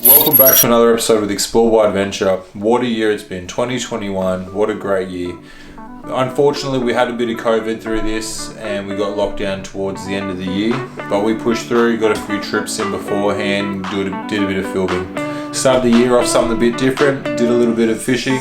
Welcome back to another episode with Explore by Adventure. What a year it's been, 2021, what a great year. Unfortunately we had a bit of COVID through this and we got locked down towards the end of the year, but we pushed through, got a few trips in beforehand, did a bit of filming. Started the year off something a bit different, did a little bit of fishing.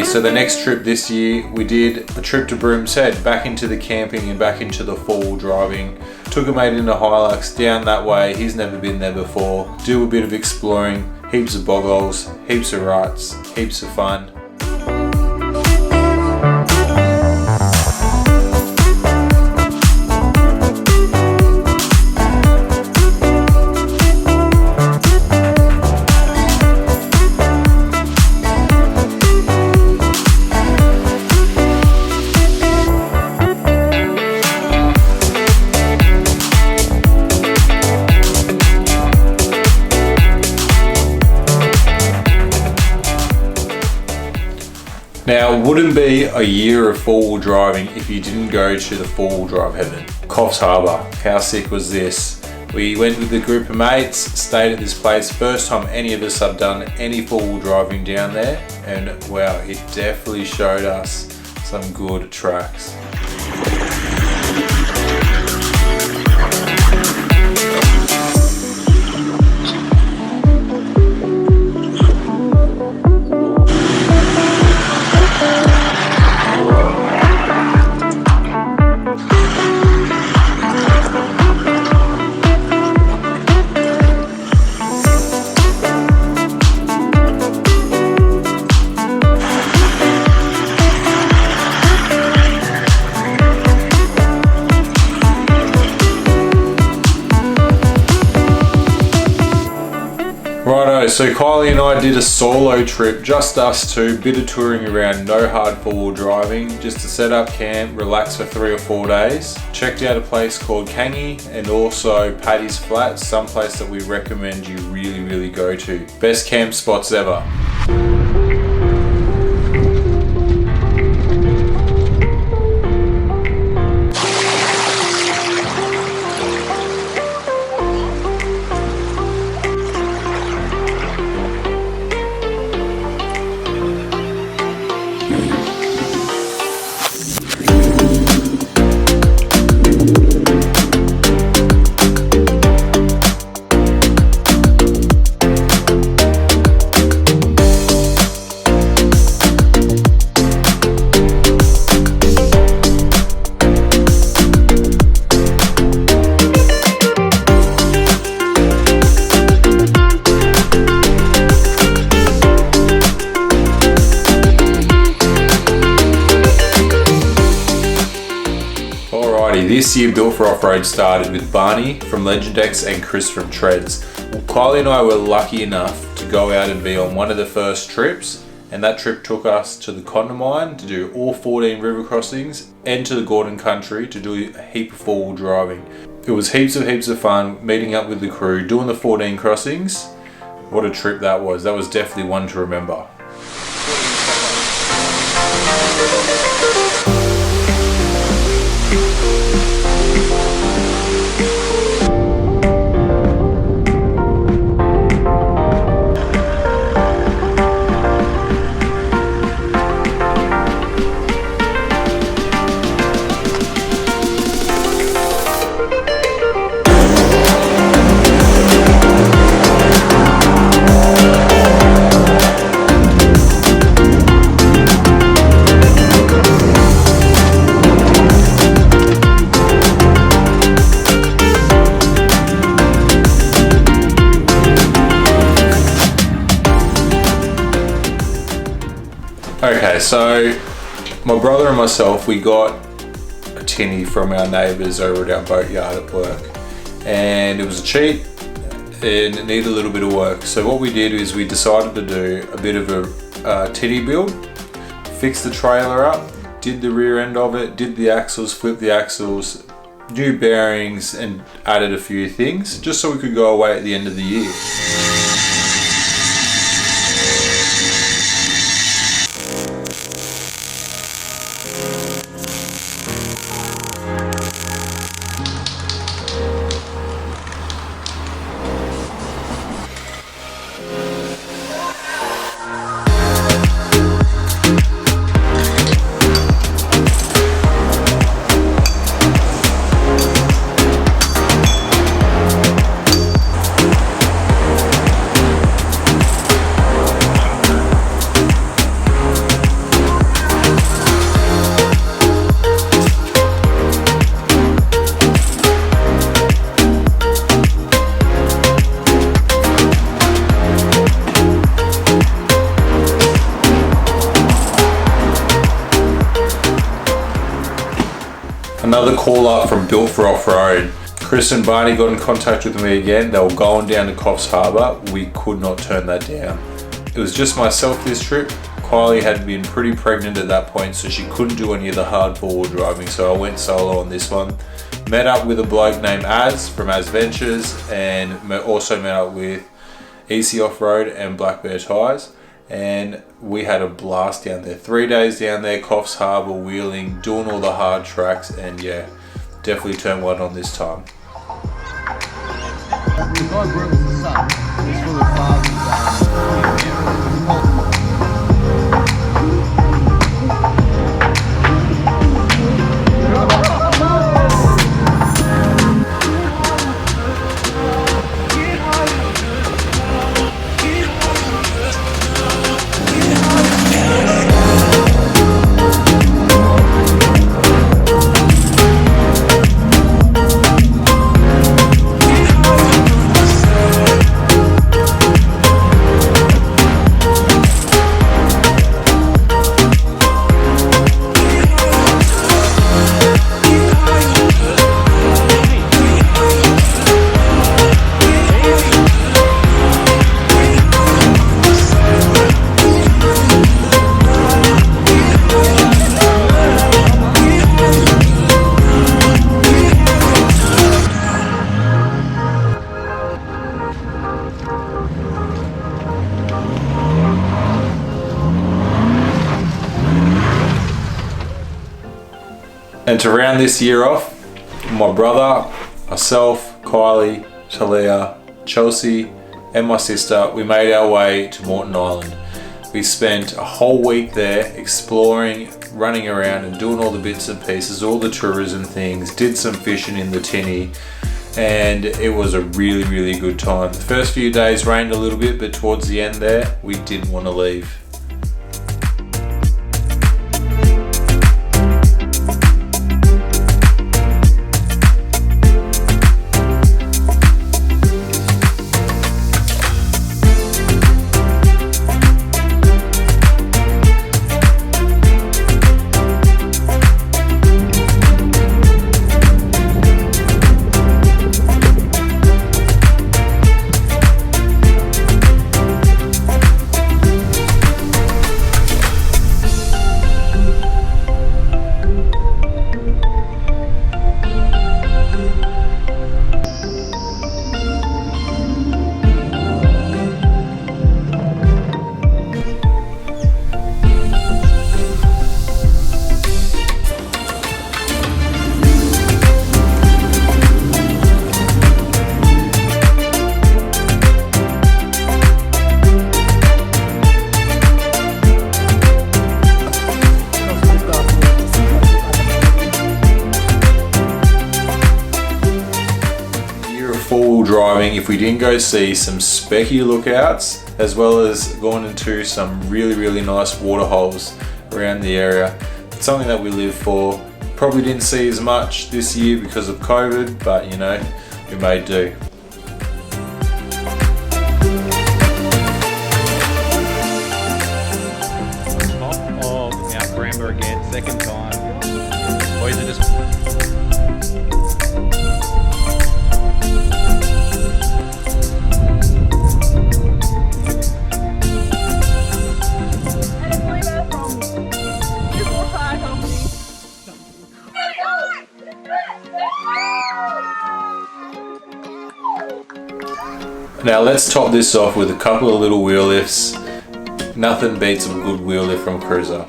So the next trip this year, we did a trip to Broome, back into the camping and back into the four-wheel driving. Took a mate into Hilux down that way, he's never been there before. Do a bit of exploring, heaps of bog holes, heaps of ruts, heaps of fun. Now, it wouldn't be a year of four-wheel driving if you didn't go to the four-wheel drive heaven. Coffs Harbour, how sick was this? We went with a group of mates, stayed at this place, first time any of us have done any four-wheel driving down there, and wow, it definitely showed us some good tracks. Righto, so Kylie and I did a solo trip, just us two, bit of touring around, no hard four-wheel driving, just to set up camp, relax for 3 or 4 days. Checked out a place called Kangi and also Paddy's Flat, some place that we recommend you really go to. Best camp spots ever. This year Built for Off-Road started with Barney from Legendex and Chris from Treads. Well, Kylie and I were lucky enough to go out and be on one of the first trips, and that trip took us to the Condamine to do all 14 river crossings and to the Gordon Country to do a heap of four-wheel driving. It was heaps of fun meeting up with the crew, doing the 14 crossings. What a trip that was. That was definitely one to remember. Okay, so my brother and myself, we got a tinny from our neighbours over at our boatyard at work, and it was a cheap and it needed a little bit of work. So what we did is we decided to do a bit of a tinny build, fix the trailer up, did the rear end of it, did the axles, flipped the axles, new bearings and added a few things just so we could go away at the end of the year. Another call up from Built for Off-Road. Chris and Barney got in contact with me again. They were going down to Coffs Harbour. We could not turn that down. It was just myself this trip. Kylie had been pretty pregnant at that point, so she couldn't do any of the hard four-wheel driving, so I went solo on this one. Met up with a bloke named Az from Az Ventures, and also met up with EC Off-Road and Black Bear Tyres. And we had a blast down there. 3 days down there, Coffs Harbour, wheeling, doing all the hard tracks, and yeah, definitely turned one on this time. And to round this year off, my brother, myself, Kylie, Talia, Chelsea, and my sister, we made our way to Moreton Island. We spent a whole week there exploring, running around and doing all the bits and pieces, all the tourism things, did some fishing in the Tinny, and it was a really, really good time. The first few days rained a little bit, but towards the end there, we didn't want to leave. Driving, if we didn't go see some specky lookouts, as well as going into some really, really nice waterholes around the area. It's something that we live for. Probably didn't see as much this year because of COVID, but you know, we made do. Top of Mount Bramber again, second time. Boys are just Now let's top this off with a couple of little wheel lifts. Nothing beats a good wheel lift from Cruiser.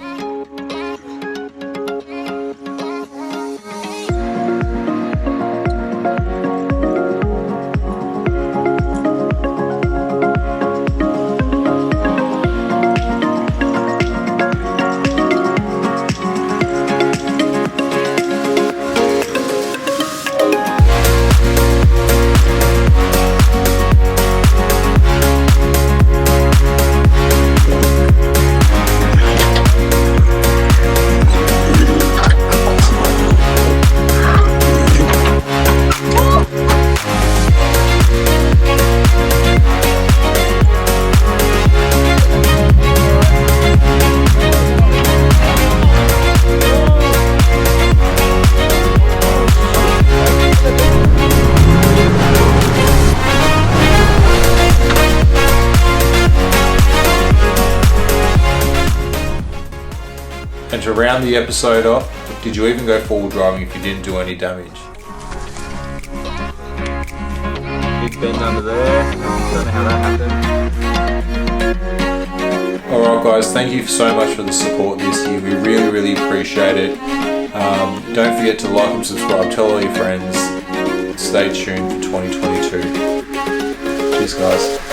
And to round the episode off, did you even go forward driving if you didn't do any damage? Big bend under there. Don't know how that happened. Alright guys, thank you so much for the support this year. We really appreciate it. Don't forget to like and subscribe, tell all your friends. Stay tuned for 2022. Cheers guys.